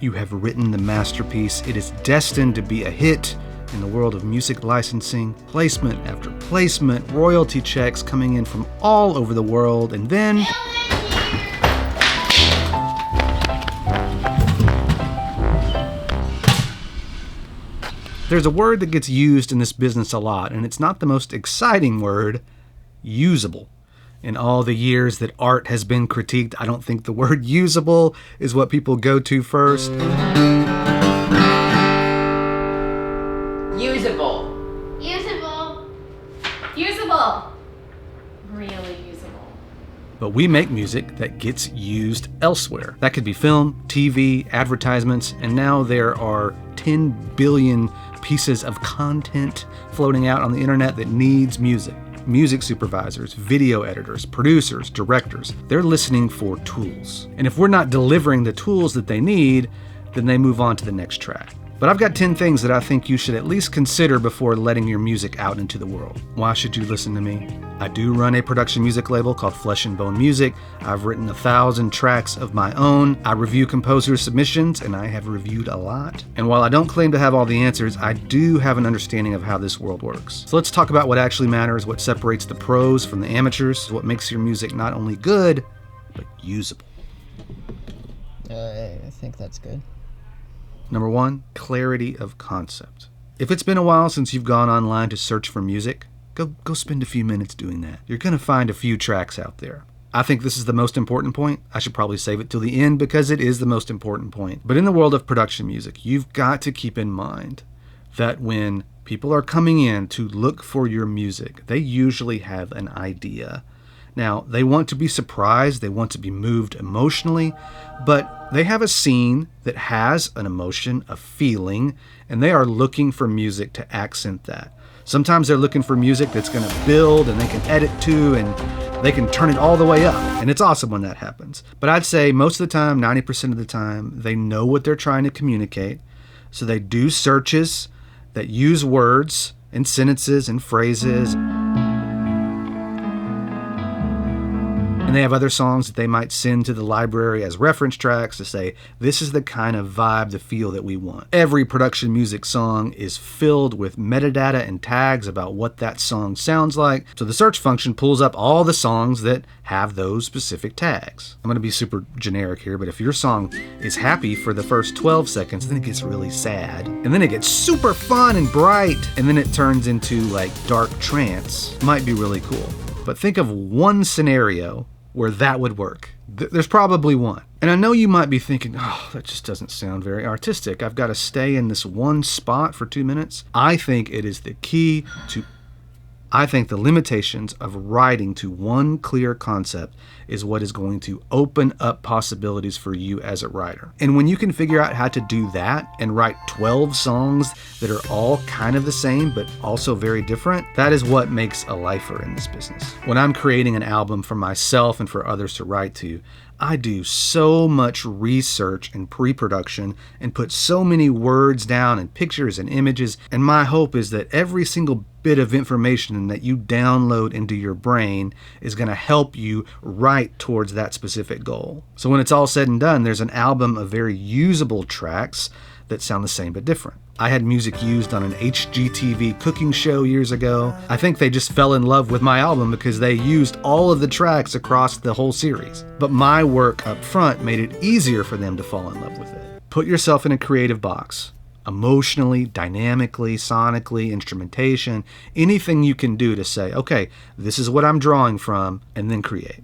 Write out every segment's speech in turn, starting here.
You have written the masterpiece. It is destined to be a hit in the world of music licensing, placement after placement, royalty checks coming in from all over the world, and then there's a word that gets used in this business a lot, and it's not the most exciting word: usable. In all the years that art has been critiqued, I don't think the word usable is what people go to first. Usable. Usable. Usable. Really usable. But we make music that gets used elsewhere. That could be film, TV, advertisements, and now there are 10 billion pieces of content floating out on the internet that needs music. Music supervisors, video editors, producers, directors, they're listening for tools. And if we're not delivering the tools that they need, then they move on to the next track. But I've got 10 things that I think you should at least consider before letting your music out into the world. Why should you listen to me? I do run a production music label called Flesh and Bone Music. I've written 1,000 tracks of my own. I review composers' submissions, and I have reviewed a lot. And while I don't claim to have all the answers, I do have an understanding of how this world works. So let's talk about what actually matters, what separates the pros from the amateurs, what makes your music not only good, but usable. I think that's good. Number 1, clarity of concept. If it's been a while since you've gone online to search for music, go spend a few minutes doing that. You're going to find a few tracks out there. I think this is the most important point. I should probably save it till the end because it is the most important point. But in the world of production music, you've got to keep in mind that when people are coming in to look for your music, they usually have an idea. Now, they want to be surprised, they want to be moved emotionally, but they have a scene that has an emotion, a feeling, and they are looking for music to accent that. Sometimes they're looking for music that's going to build and they can edit to and they can turn it all the way up. And it's awesome when that happens. But I'd say most of the time, 90% of the time, they know what they're trying to communicate. So they do searches that use words and sentences and phrases. And they have other songs that they might send to the library as reference tracks to say, this is the kind of vibe, the feel that we want. Every production music song is filled with metadata and tags about what that song sounds like. So the search function pulls up all the songs that have those specific tags. I'm going to be super generic here, but if your song is happy for the first 12 seconds, then it gets really sad. And then it gets super fun and bright. And then it turns into like dark trance. Might be really cool. But think of one scenario where that would work. There's probably one. And I know you might be thinking, oh, that just doesn't sound very artistic. I've got to stay in this one spot for 2 minutes. I think it is the key to, I think the limitations of writing to one clear concept is what is going to open up possibilities for you as a writer. And when you can figure out how to do that and write 12 songs that are all kind of the same but also very different, that is what makes a lifer in this business. When I'm creating an album for myself and for others to write to, I do so much research and pre-production and put so many words down and pictures and images, and my hope is that every single bit of information that you download into your brain is going to help you write towards that specific goal. So when it's all said and done, there's an album of very usable tracks that sound the same but different. I had music used on an HGTV cooking show years ago. I think they just fell in love with my album because they used all of the tracks across the whole series. But my work up front made it easier for them to fall in love with it. Put yourself in a creative box. Emotionally, dynamically, sonically, instrumentation, anything you can do to say, okay, this is what I'm drawing from, and then create.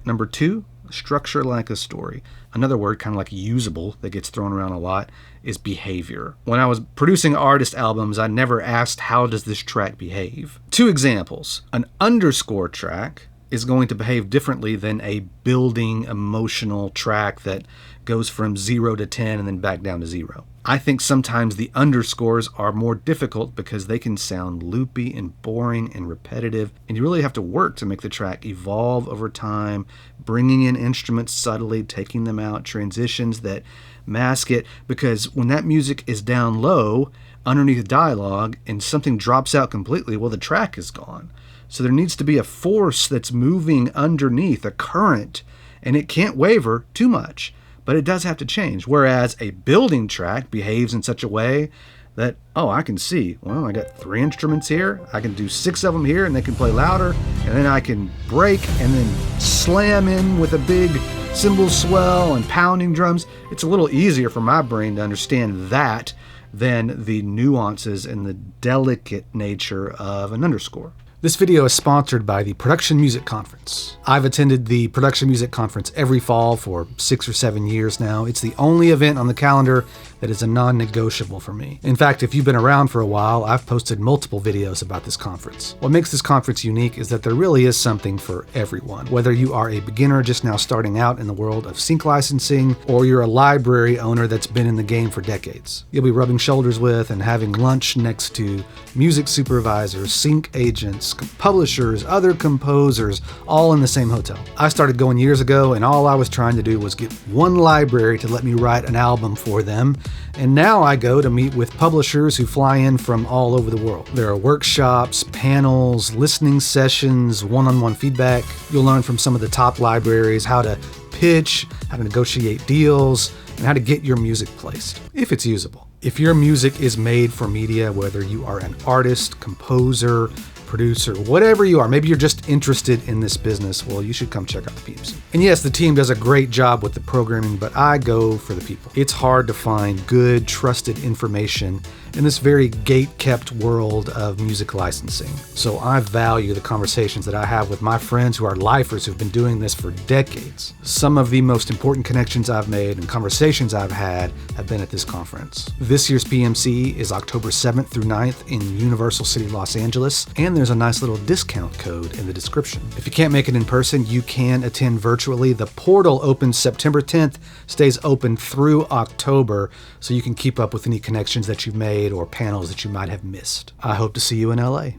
Number 2, structure like a story. Another word, kind of like usable, that gets thrown around a lot is behavior. When I was producing artist albums, I never asked, how does this track behave? 2 examples. An underscore track is going to behave differently than a building emotional track that goes from 0 to 10 and then back down to 0. I think sometimes the underscores are more difficult because they can sound loopy and boring and repetitive, and you really have to work to make the track evolve over time, bringing in instruments subtly, taking them out, transitions that mask it, because when that music is down low underneath dialogue and something drops out completely, well, the track is gone. So there needs to be a force that's moving underneath, a current, and it can't waver too much. but it does have to change. Whereas a building track behaves in such a way that, oh, I can see, well, I got 3 instruments here, I can do 6 of them here and they can play louder, and then I can break and then slam in with a big cymbal swell and pounding drums. It's a little easier for my brain to understand that than the nuances and the delicate nature of an underscore. This video is sponsored by the Production Music Conference. I've attended the Production Music Conference every fall for 6 or 7 years now. It's the only event on the calendar that is a non-negotiable for me. In fact, if you've been around for a while, I've posted multiple videos about this conference. What makes this conference unique is that there really is something for everyone. Whether you are a beginner just now starting out in the world of sync licensing, or you're a library owner that's been in the game for decades. You'll be rubbing shoulders with and having lunch next to music supervisors, sync agents, publishers, other composers, all in the same hotel. I started going years ago, and all I was trying to do was get one library to let me write an album for them. And now I go to meet with publishers who fly in from all over the world. There are workshops, panels, listening sessions, one-on-one feedback. You'll learn from some of the top libraries how to pitch, how to negotiate deals, and how to get your music placed, if it's usable. If your music is made for media, whether you are an artist, composer, producer, whatever you are, maybe you're just interested in this business, well, you should come check out the PMC. And yes, the team does a great job with the programming, but I go for the people. It's hard to find good, trusted information in this very gate-kept world of music licensing. So I value the conversations that I have with my friends who are lifers who've been doing this for decades. Some of the most important connections I've made and conversations I've had have been at this conference. This year's PMC is October 7th through 9th in Universal City, Los Angeles, and there's a nice little discount code in the description. If you can't make it in person, you can attend virtually. The portal opens September 10th, stays open through October, so you can keep up with any connections that you've made or panels that you might have missed. I hope to see you in LA.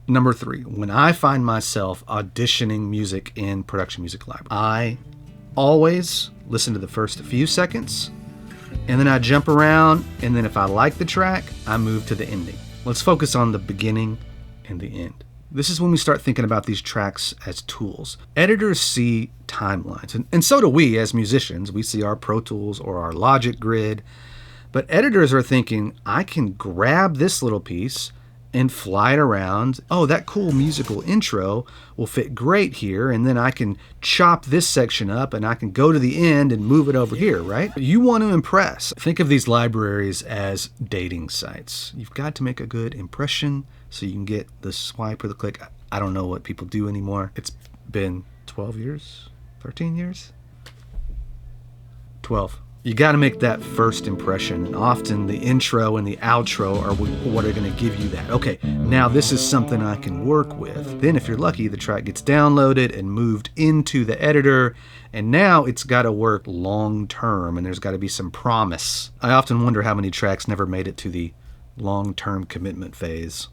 Number 3, when I find myself auditioning music in Production Music Library, I always listen to the first few seconds, and then I jump around, and then if I like the track, I move to the ending. Let's focus on the beginning and the end. This is when we start thinking about these tracks as tools. Editors see timelines, and so do we as musicians. We see our Pro Tools or our Logic grid, but editors are thinking, I can grab this little piece and fly it around. Oh, that cool musical intro will fit great here, and then I can chop this section up and I can go to the end and move it over here, right? You want to impress. Think of these libraries as dating sites. You've got to make a good impression so you can get the swipe or the click. I don't know what people do anymore. It's been 12 years, 13 years? 12. You got to make that first impression, and often the intro and the outro are what are going to give you that. Okay, now this is something I can work with. Then if you're lucky, the track gets downloaded and moved into the editor, and now it's got to work long term, and there's got to be some promise. I often wonder how many tracks never made it to the long-term commitment phase.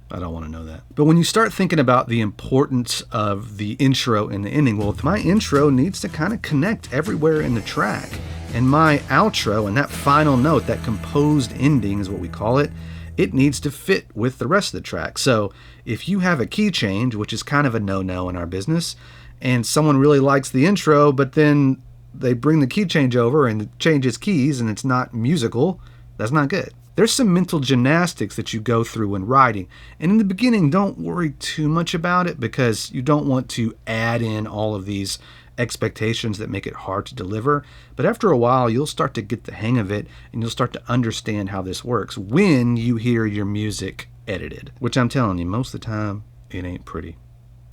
I don't want to know that. But when you start thinking about the importance of the intro and the ending, well, my intro needs to kind of connect everywhere in the track. And my outro and that final note, that composed ending is what we call it, it needs to fit with the rest of the track. So if you have a key change, which is kind of a no-no in our business, and someone really likes the intro, but then they bring the key change over and it changes keys and it's not musical, that's not good. There's some mental gymnastics that you go through when writing. And in the beginning, don't worry too much about it because you don't want to add in all of these expectations that make it hard to deliver. But after a while, you'll start to get the hang of it and you'll start to understand how this works when you hear your music edited, which I'm telling you, most of the time, it ain't pretty.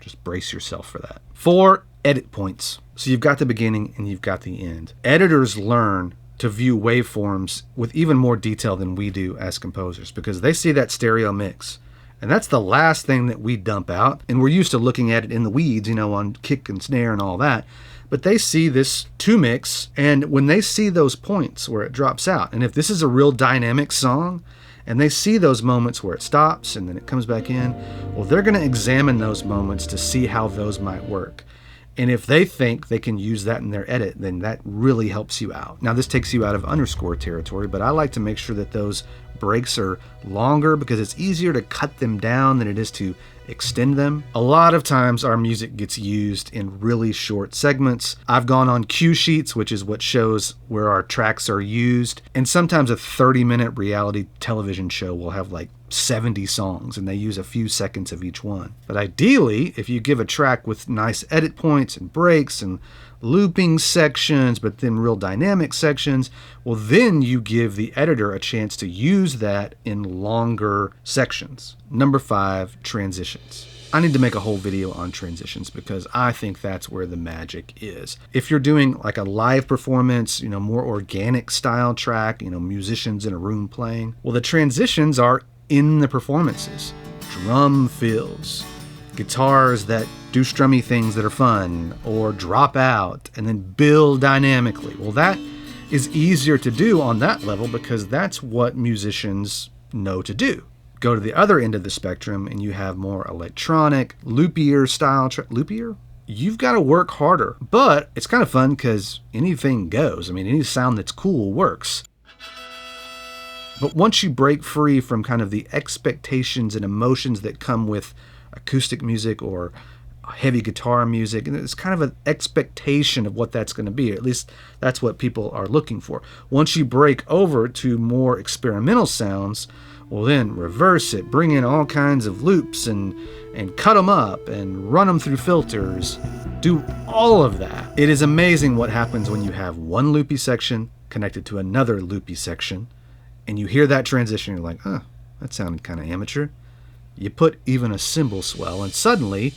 Just brace yourself for that. 4 edit points. So you've got the beginning and you've got the end. Editors learn to view waveforms with even more detail than we do as composers because they see that stereo mix. And that's the last thing that we dump out. And we're used to looking at it in the weeds, on kick and snare and all that. But they see this 2 mix, and when they see those points where it drops out, and if this is a real dynamic song, and they see those moments where it stops and then it comes back in, well, they're going to examine those moments to see how those might work. And if they think they can use that in their edit, then that really helps you out. Now, this takes you out of underscore territory, but I like to make sure that those breaks are longer because it's easier to cut them down than it is to extend them. A lot of times our music gets used in really short segments. I've gone on cue sheets, which is what shows where our tracks are used. And sometimes a 30-minute reality television show will have like 70 songs and they use a few seconds of each one. But ideally, if you give a track with nice edit points and breaks and looping sections, but then real dynamic sections, well, then you give the editor a chance to use that in longer sections. Number 5, transitions. I need to make a whole video on transitions because I think that's where the magic is. If you're doing like a live performance, more organic style track, musicians in a room playing, well, the transitions are in the performances. Drum fills, guitars that do strummy things that are fun or drop out and then build dynamically. Well, that is easier to do on that level because that's what musicians know to do. Go to the other end of the spectrum and you have more electronic, loopier style. Loopier? You've got to work harder, but it's kind of fun because anything goes. I mean, any sound that's cool works. But once you break free from kind of the expectations and emotions that come with acoustic music or heavy guitar music, and it's kind of an expectation of what that's going to be. At least that's what people are looking for. Once you break over to more experimental sounds, well, then reverse it, bring in all kinds of loops and cut them up and run them through filters. Do all of that. It is amazing what happens when you have one loopy section connected to another loopy section, and you hear that transition, you're like, that sounded kind of amateur. You put even a cymbal swell, and suddenly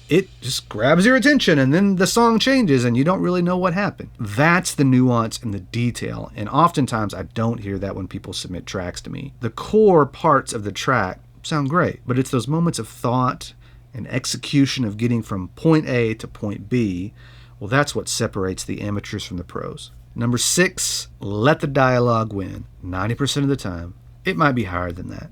it just grabs your attention, and then the song changes, and you don't really know what happened. That's the nuance and the detail, and oftentimes I don't hear that when people submit tracks to me. The core parts of the track sound great, but it's those moments of thought and execution of getting from point A to point B. Well, that's what separates the amateurs from the pros. Number 6, let the dialogue win. 90% of the time, it might be higher than that.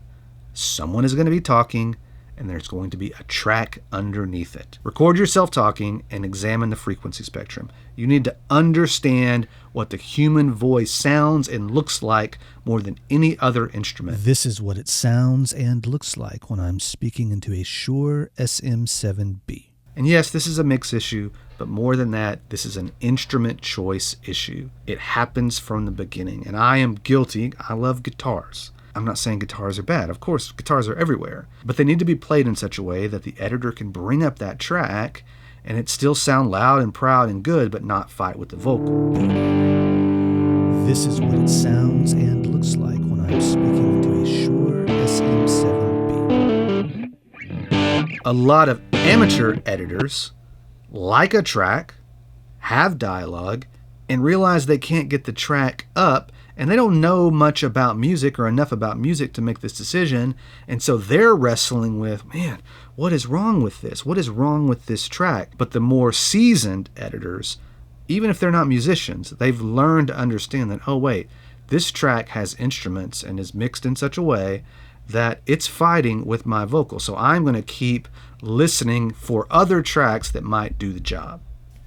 Someone is going to be talking, and there's going to be a track underneath it. Record yourself talking and examine the frequency spectrum. You need to understand what the human voice sounds and looks like more than any other instrument. This is what it sounds and looks like when I'm speaking into a Shure SM7B. And yes, this is a mix issue, but more than that, this is an instrument choice issue. It happens from the beginning, and I am guilty. I love guitars. I'm not saying guitars are bad. Of course, guitars are everywhere, but they need to be played in such a way that the editor can bring up that track and it still sound loud and proud and good, but not fight with the vocal. This is what it sounds and looks like when I'm speaking into a Shure SM7B. A lot of amateur editors like a track, have dialogue, and realize they can't get the track up, and they don't know much about music or enough about music to make this decision, and so they're wrestling with, man, what is wrong with this? What is wrong with this track? But the more seasoned editors, even if they're not musicians, they've learned to understand that, oh wait, this track has instruments and is mixed in such a way that it's fighting with my vocal. So I'm going to keep listening for other tracks that might do the job.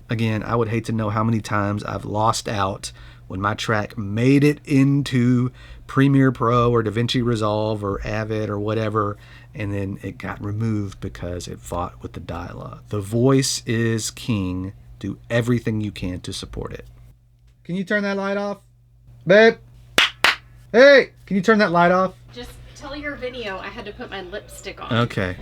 Again, I would hate to know how many times I've lost out when my track made it into Premiere Pro or DaVinci Resolve or Avid or whatever, and then it got removed because it fought with the dialogue. The voice is king. Do everything you can to support it. Can you turn that light off? Babe? Hey, can you turn that light off? Just tell your video I had to put my lipstick on. Okay.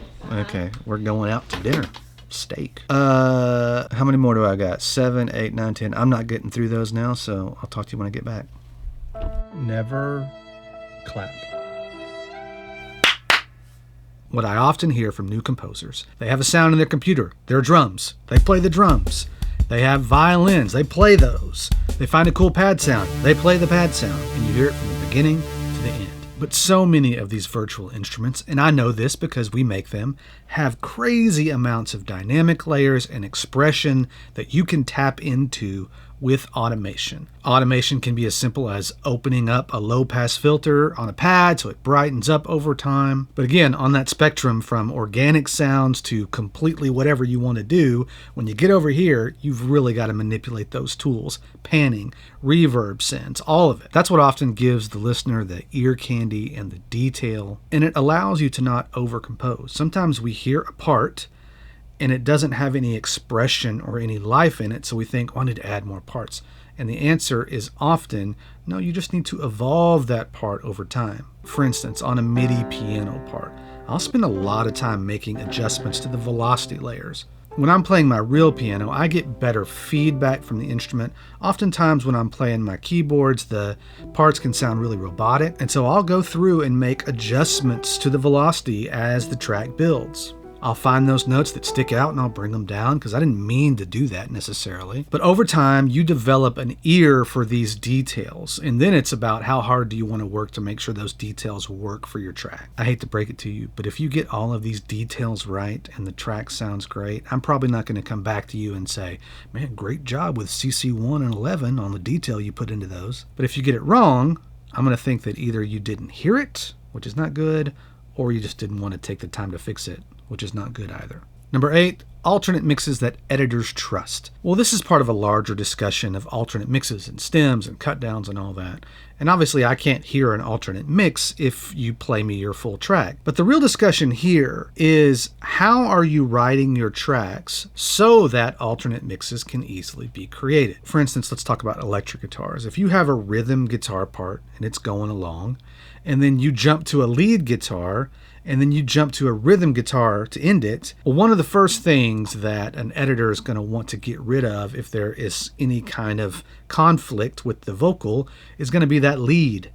We're going out to dinner. Steak. How many more do I got? 7, 8, 9, 10. I'm not getting through those now, so I'll talk to you when I get back. Never clap. What I often hear from new composers, they have a sound in their computer. Their drums. They play the drums. They have violins. They play those. They find a cool pad sound. They play the pad sound. And you hear it from the beginning to the end. But so many of these virtual instruments, and I know this because we make them, have crazy amounts of dynamic layers and expression that you can tap into with automation. Automation can be as simple as opening up a low-pass filter on a pad so it brightens up over time. But again, on that spectrum from organic sounds to completely whatever you want to do, when you get over here, you've really got to manipulate those tools. Panning, reverb sends, all of it. That's what often gives the listener the ear candy and the detail, and it allows you to not overcompose. Sometimes we hear a part and it doesn't have any expression or any life in it, so we think, oh, I need to add more parts. And the answer is often, no, you just need to evolve that part over time. For instance, on a MIDI piano part, I'll spend a lot of time making adjustments to the velocity layers. When I'm playing my real piano, I get better feedback from the instrument. Oftentimes when I'm playing my keyboards, the parts can sound really robotic, and so I'll go through and make adjustments to the velocity as the track builds. I'll find those notes that stick out and I'll bring them down because I didn't mean to do that necessarily. But over time, you develop an ear for these details. And then it's about how hard do you want to work to make sure those details work for your track. I hate to break it to you, but if you get all of these details right and the track sounds great, I'm probably not going to come back to you and say, man, great job with CC1 and 11 on the detail you put into those. But if you get it wrong, I'm going to think that either you didn't hear it, which is not good, or you just didn't want to take the time to fix it, which is not good either. Number 8, alternate mixes that editors trust. Well, this is part of a larger discussion of alternate mixes and stems and cut downs and all that. And obviously I can't hear an alternate mix if you play me your full track. But the real discussion here is how are you writing your tracks so that alternate mixes can easily be created? For instance, let's talk about electric guitars. If you have a rhythm guitar part and it's going along, and then you jump to a lead guitar, and then you jump to a rhythm guitar to end it, well, one of the first things that an editor is going to want to get rid of if there is any kind of conflict with the vocal is going to be that lead.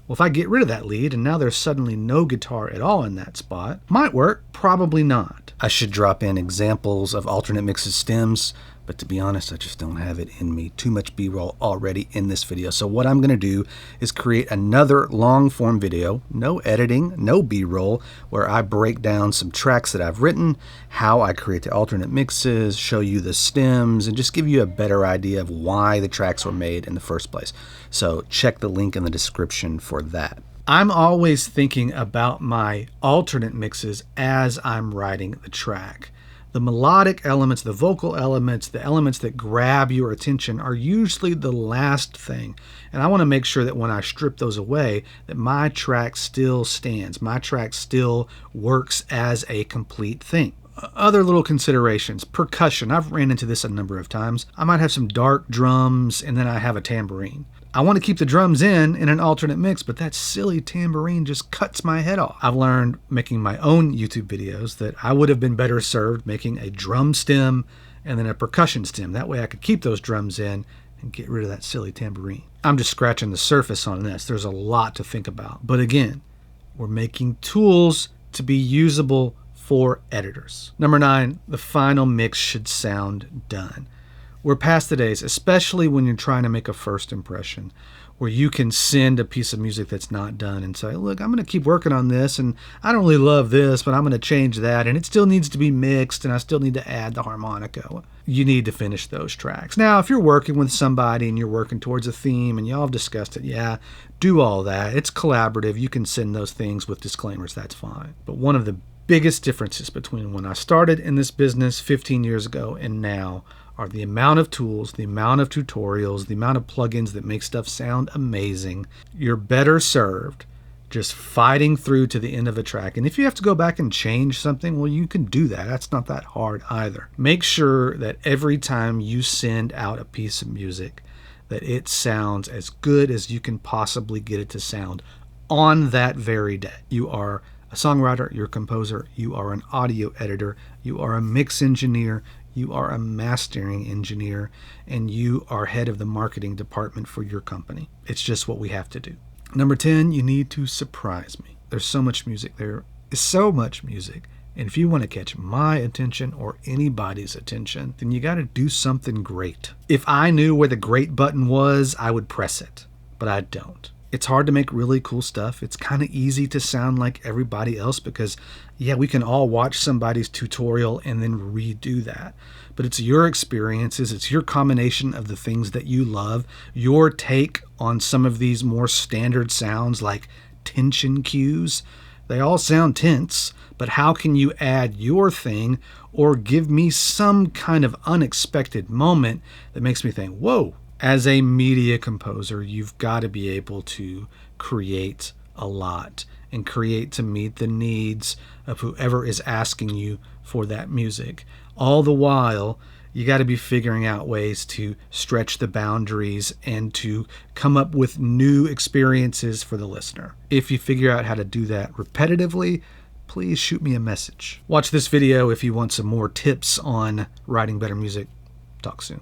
Well, if I get rid of that lead and now there's suddenly no guitar at all in that spot, might work, probably not. I should drop in examples of alternate mixes stems, but to be honest, I just don't have it in me. Too much B-roll already in this video. So what I'm going to do is create another long-form video, no editing, no B-roll, where I break down some tracks that I've written, how I create the alternate mixes, show you the stems, and just give you a better idea of why the tracks were made in the first place. So check the link in the description for that. I'm always thinking about my alternate mixes as I'm writing the track. The melodic elements, the vocal elements, the elements that grab your attention are usually the last thing. And I want to make sure that when I strip those away, that my track still stands. My track still works as a complete thing. Other little considerations, percussion. I've ran into this a number of times. I might have some dark drums and then I have a tambourine. I want to keep the drums in an alternate mix, but that silly tambourine just cuts my head off. I've learned making my own YouTube videos that I would have been better served making a drum stem and then a percussion stem. That way I could keep those drums in and get rid of that silly tambourine. I'm just scratching the surface on this. There's a lot to think about. But again, we're making tools to be usable for editors. Number 9, the final mix should sound done. We're past the days, especially when you're trying to make a first impression, where you can send a piece of music that's not done and say, look, I'm going to keep working on this, and I don't really love this, but I'm going to change that, and it still needs to be mixed, and I still need to add the harmonica. You need to finish those tracks. Now, if you're working with somebody and you're working towards a theme and y'all have discussed it, yeah, do all that. It's collaborative. You can send those things with disclaimers. That's fine. But one of the biggest differences between when I started in this business 15 years ago and now are the amount of tools, the amount of tutorials, the amount of plugins that make stuff sound amazing. You're better served just fighting through to the end of a track. And if you have to go back and change something, well, you can do that. That's not that hard either. Make sure that every time you send out a piece of music, that it sounds as good as you can possibly get it to sound on that very day. You are a songwriter, you're a composer, you are an audio editor, you are a mix engineer, you are a mastering engineer, and you are head of the marketing department for your company. It's just what we have to do. Number 10, you need to surprise me. There's so much music. There is so much music. And if you want to catch my attention or anybody's attention, then you got to do something great. If I knew where the great button was, I would press it, but I don't. It's hard to make really cool stuff. It's kind of easy to sound like everybody else because, yeah, we can all watch somebody's tutorial and then redo that. But it's your experiences, it's your combination of the things that you love, your take on some of these more standard sounds like tension cues. They all sound tense, but how can you add your thing or give me some kind of unexpected moment that makes me think, whoa? As a media composer, you've got to be able to create a lot and create to meet the needs of whoever is asking you for that music. All the while, you got to be figuring out ways to stretch the boundaries and to come up with new experiences for the listener. If you figure out how to do that repetitively, please shoot me a message. Watch this video if you want some more tips on writing better music. Talk soon.